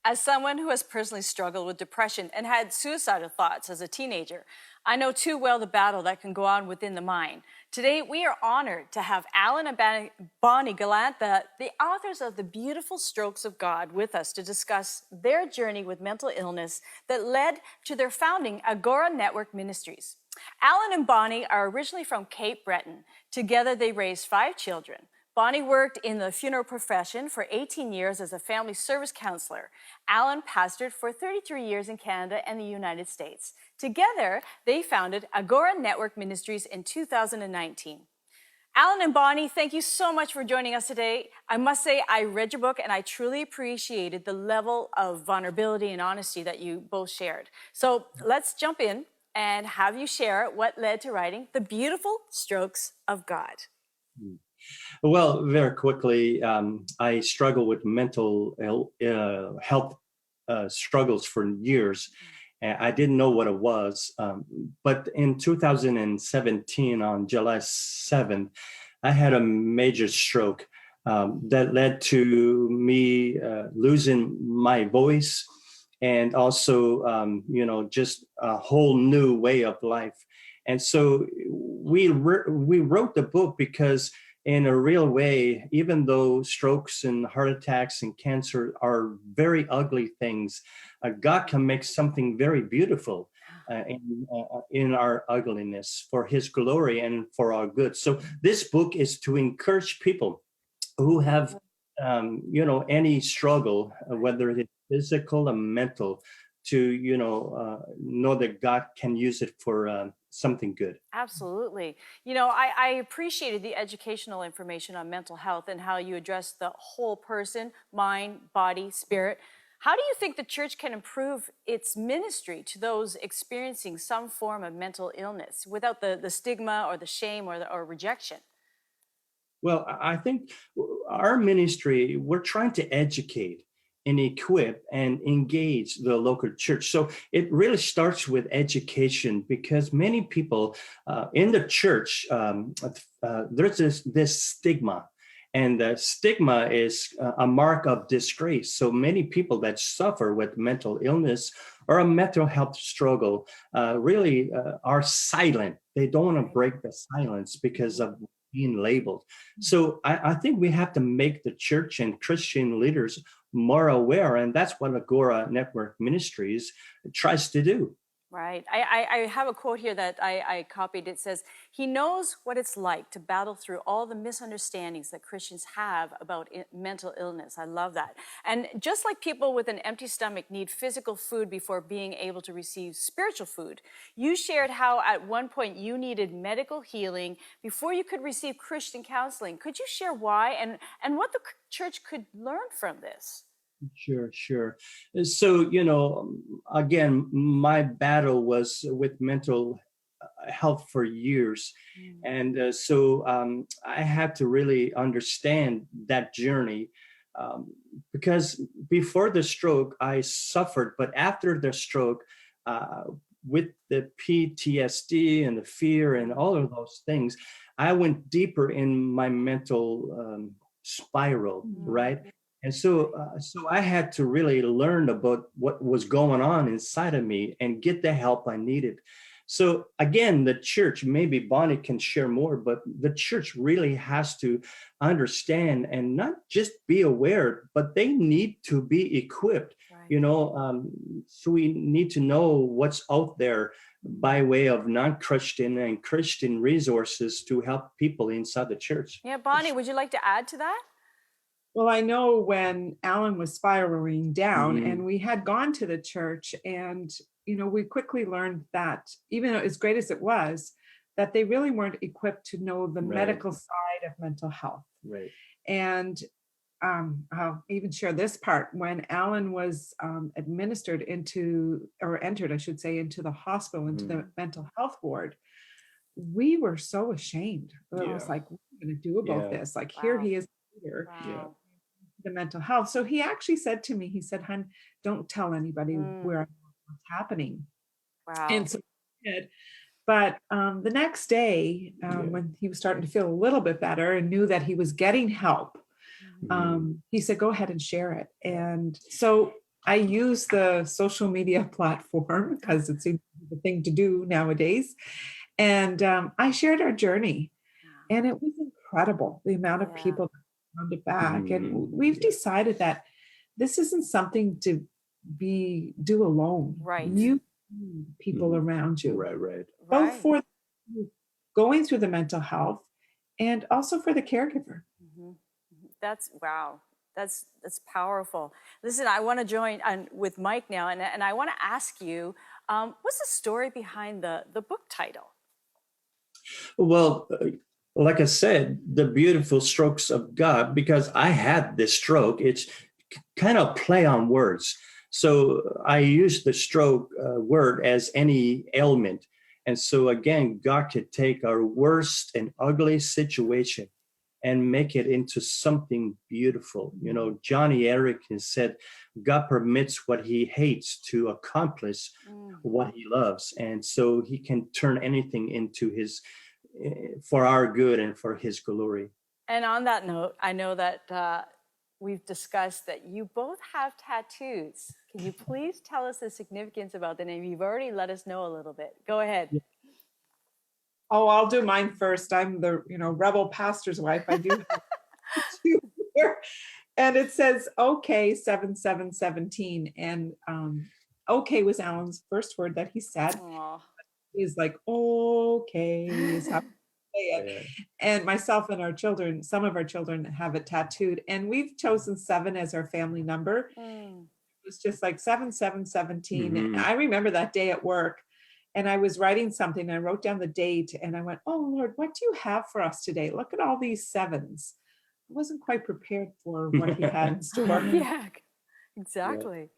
As someone who has personally struggled with depression and had suicidal thoughts as a teenager, I know too well the battle that can go on within the mind. Today, we are honored to have Allan and Bonnie Gallant, the authors of The Beautiful Strokes of God, with us to discuss their journey with mental illness that led to their founding Agora Network Ministries. Allan and Bonnie are originally from Cape Breton. Together, they raised 5 children. Bonnie worked in the funeral profession for 18 years as a family service counselor. Allan pastored for 33 years in Canada and the United States. Together, they founded Agora Network Ministries in 2019. Allan and Bonnie, thank you so much for joining us today. I must say, I read your book and I truly appreciated the level of vulnerability and honesty that you both shared. So let's jump in and have you share what led to writing The Beautiful Strokes of God. Well, very quickly, I struggled with mental health struggles for years. And I didn't know what it was. But in 2017, on July 7th, I had a major stroke that led to me losing my voice and also, just a whole new way of life. And so we wrote the book because in a real way, even though strokes and heart attacks and cancer are very ugly things, God can make something very beautiful in our ugliness for His glory and for our good. So this book is to encourage people who have, any struggle, whether it's physical or mental, to, know that God can use it for something good. Absolutely. You know, I appreciated the educational information on mental health and how you address the whole person, mind, body, spirit. How do you think the church can improve its ministry to those experiencing some form of mental illness without the stigma or the shame or rejection? Well, I think our ministry, we're trying to educate and equip and engage the local church. So it really starts with education because many people in the church, there's this stigma. And the stigma is a mark of disgrace. So many people that suffer with mental illness or a mental health struggle really are silent. They don't want to break the silence because of being labeled. So I think we have to make the church and Christian leaders more aware, and that's what Agora Network Ministries tries to do. Right. I have a quote here that I copied. It says, "He knows what it's like to battle through all the misunderstandings that Christians have about mental illness." I love that. And just like people with an empty stomach need physical food before being able to receive spiritual food, you shared how at one point you needed medical healing before you could receive Christian counseling. Could you share why and what the church could learn from this? Sure. So, again, my battle was with mental health for years. And so I had to really understand that journey because before the stroke, I suffered. But after the stroke, with the PTSD and the fear and all of those things, I went deeper in my mental spiral, right? And so I had to really learn about what was going on inside of me and get the help I needed. So again, the church, maybe Bonnie can share more, but the church really has to understand and not just be aware, but they need to be equipped. Right. So we need to know what's out there by way of non-Christian and Christian resources to help people inside the church. Yeah, Bonnie, would you like to add to that? Well, I know when Allan was spiraling down and we had gone to the church and, we quickly learned that even though as great as it was, that they really weren't equipped to know the medical side of mental health. Right. And I'll even share this part. When Allan was entered, I should say, into the hospital, into the mental health ward, we were so ashamed. It was like, what are we going to do about this? Like, here he is here. Wow. The mental health. So he actually said to me, he said, "Hun, don't tell anybody what's happening." Wow. And so I did. But the next day, when he was starting to feel a little bit better and knew that he was getting help, he said, "Go ahead and share it." And so I use the social media platform because it's the thing to do nowadays. And I shared our journey, and it was incredible, the amount of Yeah. people that found it back. And Mhm. we've decided that this isn't something to do alone. Right. You need people Mhm. around you, Right. both Right. for going through the mental health and also for the caregiver. Mhm. That's wow. That's powerful. Listen, I want to join with Mike now, and I want to ask you, what's the story behind the book title? Well, like I said, the beautiful strokes of God, because I had this stroke, it's kind of play on words. So I use the stroke word as any ailment. And so again, God could take our worst and ugly situation and make it into something beautiful. You know, Johnny Erickson said, God permits what he hates to accomplish Mm. what he loves. And so he can turn anything into his, for our good and for his glory. And on that note, I know that we've discussed that you both have tattoos. Can you please tell us the significance about the name? You've already let us know a little bit. Go ahead. Oh, I'll do mine first. I'm the, rebel pastor's wife. I do have two here. And it says okay 7717. And okay was Alan's first word that he said. Aw. Is like okay is how I say it. Yeah. And myself and our children, some of our children have it tattooed, and we've chosen 7 as our family number. Mm. It was just like 7717. And Mhm. I remember that day at work, and I was writing something, and I wrote down the date, and I went, oh Lord, what do you have for us today? Look at all these 7s. I wasn't quite prepared for what he had in store. Yeah, Yeah. exactly.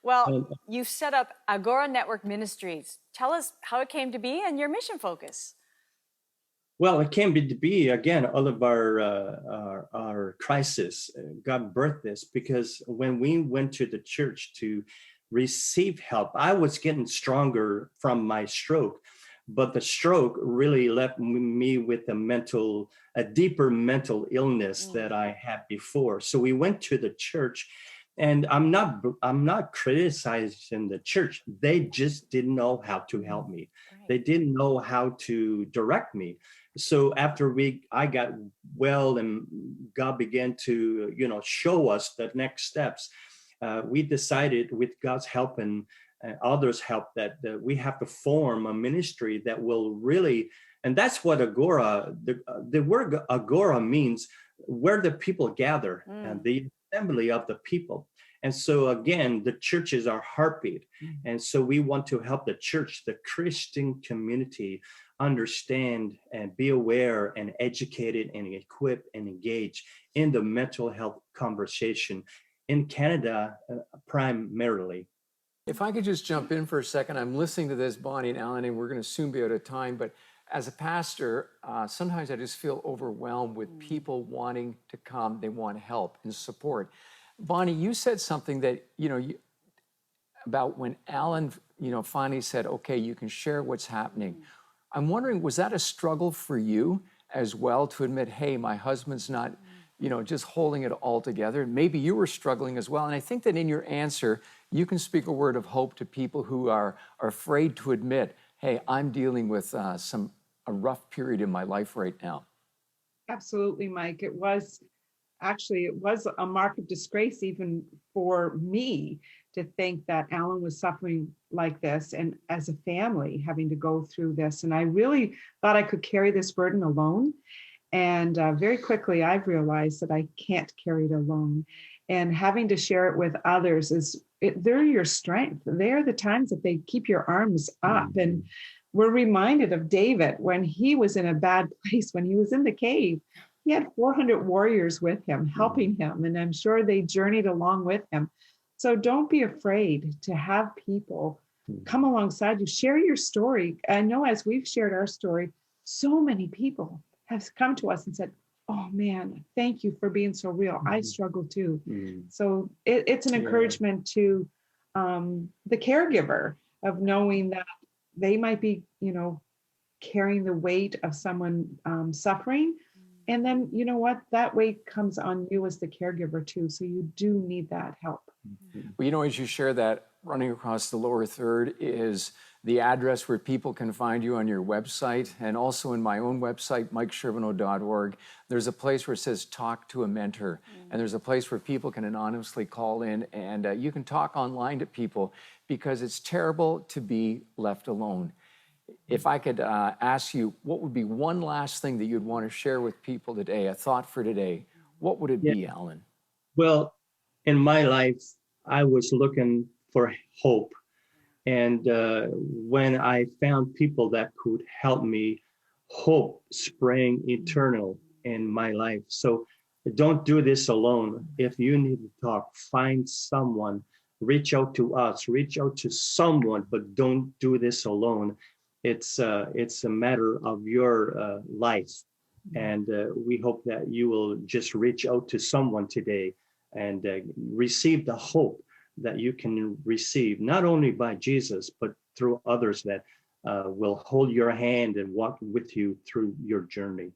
Well, And you've set up Agora Network Ministries. Tell us how it came to be and your mission focus. well, it came to be again all of our crisis. God birthed this because when we went to the church to receive help, I was getting stronger from my stroke, but the stroke really left me with a deeper mental illness Mm. that I had before. So we went to the church, and I'm not criticizing the church. They just didn't know how to help me. Right. They didn't know how to direct me. So after I got well and God began to show us the next steps, we decided with God's help and others help that we have to form a ministry that will really, and that's what agora, the word agora means, where the people gather, and the assembly of the people. And so again, the church is our heartbeat. And so we want to help the church, the Christian community, understand and be aware and educated and equipped and engaged in the mental health conversation in Canada, primarily. If I could just jump in for a second, I'm listening to this, Bonnie and Allan, and we're going to soon be out of time. But as a pastor, sometimes I just feel overwhelmed with people wanting to come. They want help and support. Bonnie, you said something that, about when Allan, finally said, okay, you can share what's happening. I'm wondering, was that a struggle for you as well to admit, hey, my husband's not, just holding it all together? Maybe you were struggling as well. And I think that in your answer, you can speak a word of hope to people who are afraid to admit, hey, I'm dealing with a rough period in my life right now. Absolutely, Mike. It was a mark of disgrace even for me to think that Allan was suffering like this, and as a family having to go through this. And I really thought I could carry this burden alone. And very quickly, I've realized that I can't carry it alone. And having to share it with others they're your strength. They're the times that they keep your arms up. And we're reminded of David when he was in a bad place, when he was in the cave. He had 400 warriors with him, helping him. And I'm sure they journeyed along with him. So don't be afraid to have people come alongside you, share your story. I know as we've shared our story, so many people have come to us and said, oh man, thank you for being so real. I struggle too. So it's an encouragement to the caregiver of knowing that they might be, carrying the weight of someone suffering, And then, you know what? That weight comes on you as the caregiver too. So you do need that help. Well, you know, as you share that, running across the lower third is the address where people can find you on your website, and also in my own website, mikeshervino.org. There's a place where it says talk to a mentor, and there's a place where people can anonymously call in, and you can talk online to people, because it's terrible to be left alone. If I could ask you, what would be one last thing that you'd want to share with people today, a thought for today, what would it Yeah. be, Allan? Well, in my life, I was looking for hope. And when I found people that could help me, hope sprang eternal in my life. So don't do this alone. If you need to talk, find someone, reach out to us, reach out to someone, but don't do this alone. It's a matter of your life. And we hope that you will just reach out to someone today and receive the hope that you can receive, not only by Jesus, but through others that will hold your hand and walk with you through your journey.